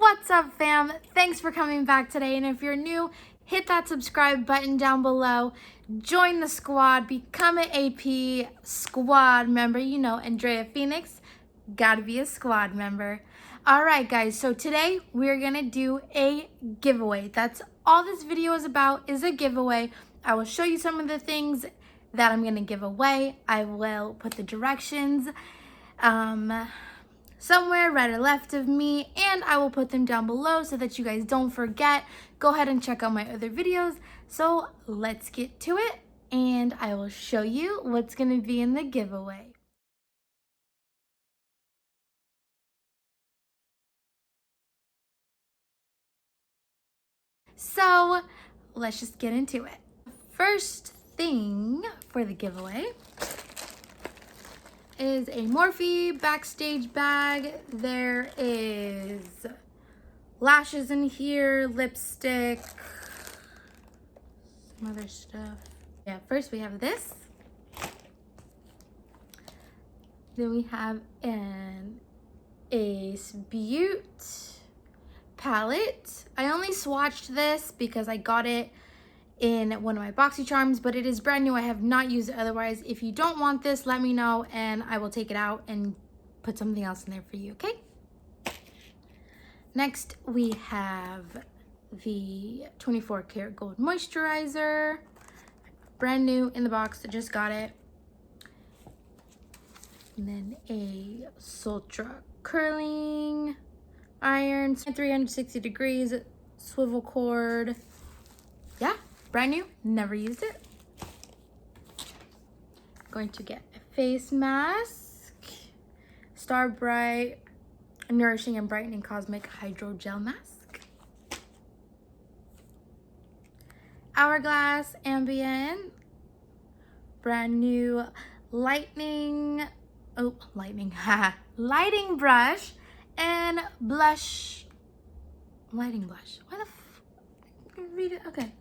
What's up, fam? Thanks for coming back today. And if you're new, hit that subscribe button down below. Join the squad. Become an AP squad member. You know, Andrea Phoenix, gotta be a squad member. All right, guys. So today we're gonna do a giveaway. That's all this video is about, is a giveaway. I will show you some of the things that I'm gonna give away. I will put the directions somewhere right or left of me, and I will put them down below so that you guys don't forget. Go ahead and check out my other videos. So let's get to it, and I will show you what's gonna be in the giveaway. So let's just get into it. First thing for the giveaway is a Morphe backstage bag. There is lashes in here, lipstick, some other stuff. Yeah, first we have this. Then we have an Ace Beauty palette. I only swatched this because I got it in one of my BoxyCharms, but it is brand new. I have not used it otherwise. If you don't want this, let me know and I will take it out and put something else in there for you, okay? Next, we have the 24 karat gold moisturizer. Brand new in the box, I just got it. And then a Sultra curling iron, 360 degrees, swivel cord. Yeah, brand new, never used it. Going to get a face mask, Star Bright Nourishing and Brightening Cosmic Hydro Gel Mask. Hourglass Ambient, brand new lighting brush and blush, lighting blush. Why the read it? Okay.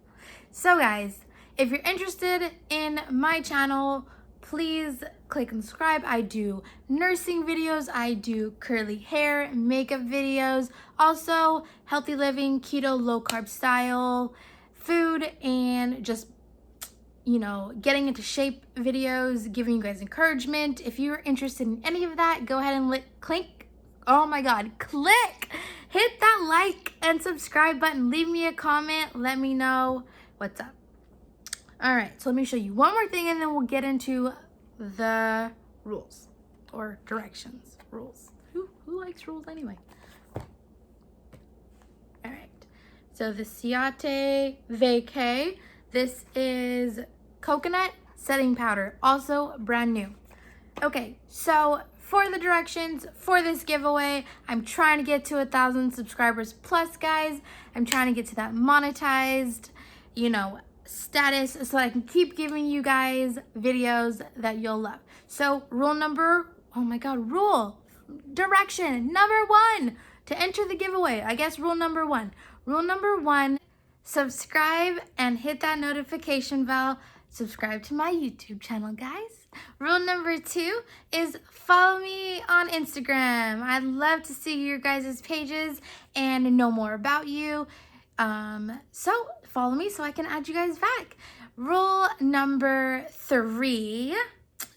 So guys, if you're interested in my channel, please click and subscribe. I do nursing videos, I do curly hair, makeup videos, also healthy living, keto, low carb style, food, and just, you know, getting into shape videos, giving you guys encouragement. If you're interested in any of that, go ahead and click, hit that like and subscribe button. Leave me a comment. Let me know what's up. All right, so let me show you one more thing and then we'll get into the rules or directions. Rules. Who likes rules anyway? All right, so the Ciate Vacay. This is coconut setting powder, also brand new. Okay, so for the directions for this giveaway, I'm trying to get to 1,000 subscribers plus, guys. I'm trying to get to that monetized, you know, status so I can keep giving you guys videos that you'll love. So direction number 1 to enter the giveaway. I guess rule number 1. Rule number 1, subscribe and hit that notification bell. Subscribe to my YouTube channel, guys. Rule number 2 is follow me on Instagram. I'd love to see your guys' pages and know more about you. So follow me so I can add you guys back. Rule number 3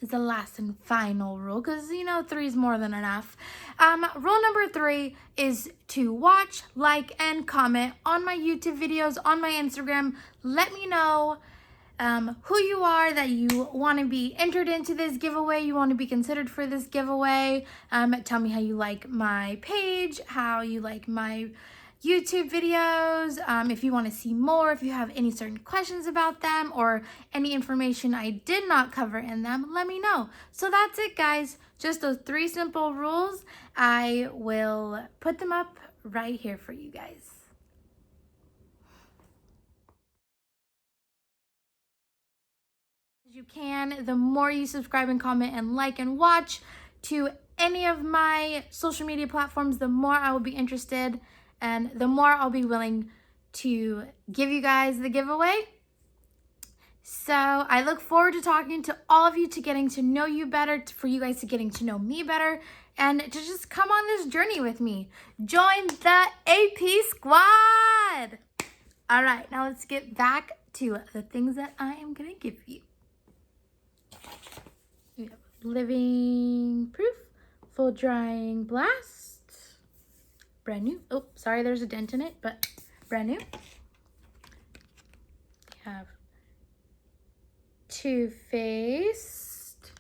is the last and final rule because, you know, 3 is more than enough. Rule number 3 is to watch, like, and comment on my YouTube videos, on my Instagram. Let me know who you are, that you want to be entered into this giveaway, you want to be considered for this giveaway. Tell me how you like my page, how you like my YouTube videos, if you want to see more, if you have any certain questions about them or any information I did not cover in them, let me know. So that's it, guys. Just those 3 simple rules. I will put them up right here for you guys. You can, the more you subscribe and comment and like and watch to any of my social media platforms, the more I will be interested and the more I'll be willing to give you guys the giveaway. So I look forward to talking to all of you, to getting to know you better, for you guys to getting to know me better, and to just come on this journey with me. Join the AP squad. All right, now let's get back to the things that I am gonna give you. We have Living Proof, Full Drying Blast, brand new. Oh, sorry, there's a dent in it, but brand new. We have Too Faced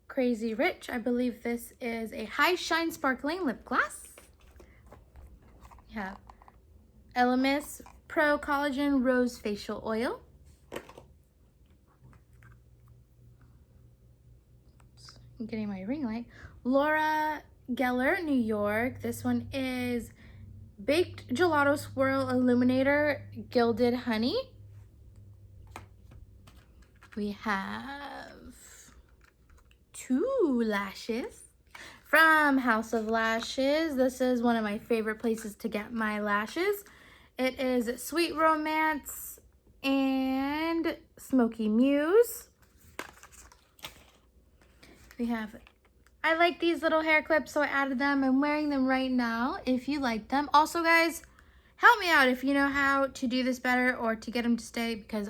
Crazy Rich. I believe this is a high shine sparkling lip gloss. We have Elemis Pro Collagen Rose Facial Oil. I'm getting my ring light. Laura Geller, New York. This one is Baked Gelato Swirl Illuminator Gilded Honey. We have Two Lashes from House of Lashes. This is one of my favorite places to get my lashes. It is Sweet Romance and Smoky Muse. We have, I like these little hair clips, so I added them. I'm wearing them right now if you like them. Also, guys, help me out if you know how to do this better or to get them to stay, because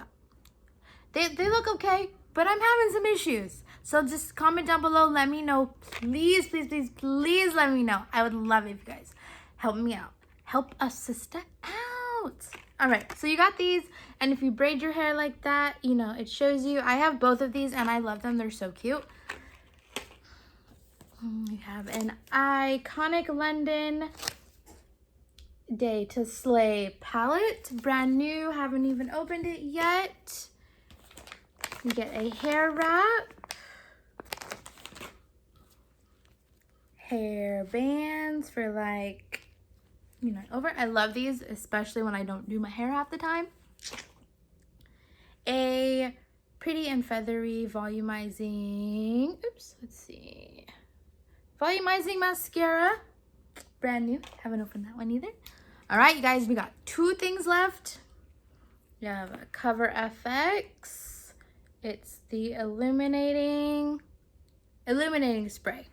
they look okay, but I'm having some issues. So just comment down below, let me know. Please, please, please, please let me know. I would love it if you guys help me out. Help a sister out. All right, so you got these, and if you braid your hair like that, you know, it shows you. I have both of these, and I love them. They're so cute. We have an Iconic London Day to Slay palette. Brand new, haven't even opened it yet. You get a hair wrap. Hair bands for like, you know, over. I love these, especially when I don't do my hair half the time. A Pretty and Feathery volumizing, oops, let's see. Volumizing mascara, brand new. Haven't opened that one either. All right, you guys, we got 2 things left. We have a Cover FX. It's the illuminating spray.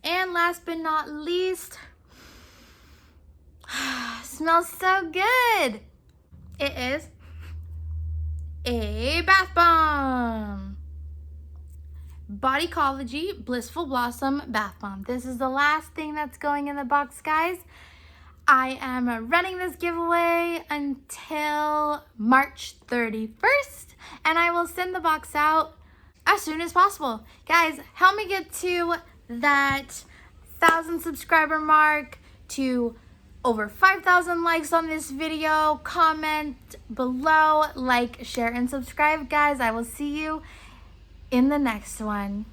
And last but not least, smells so good. It is a bath bomb. Bodycology Blissful Blossom Bath Bomb. This is the last thing that's going in the box, guys. I am running this giveaway until March 31st, and I will send the box out as soon as possible. Guys, help me get to that 1,000 subscriber mark, to over 5,000 likes on this video. Comment below, like, share, and subscribe, guys. I will see you in the next one.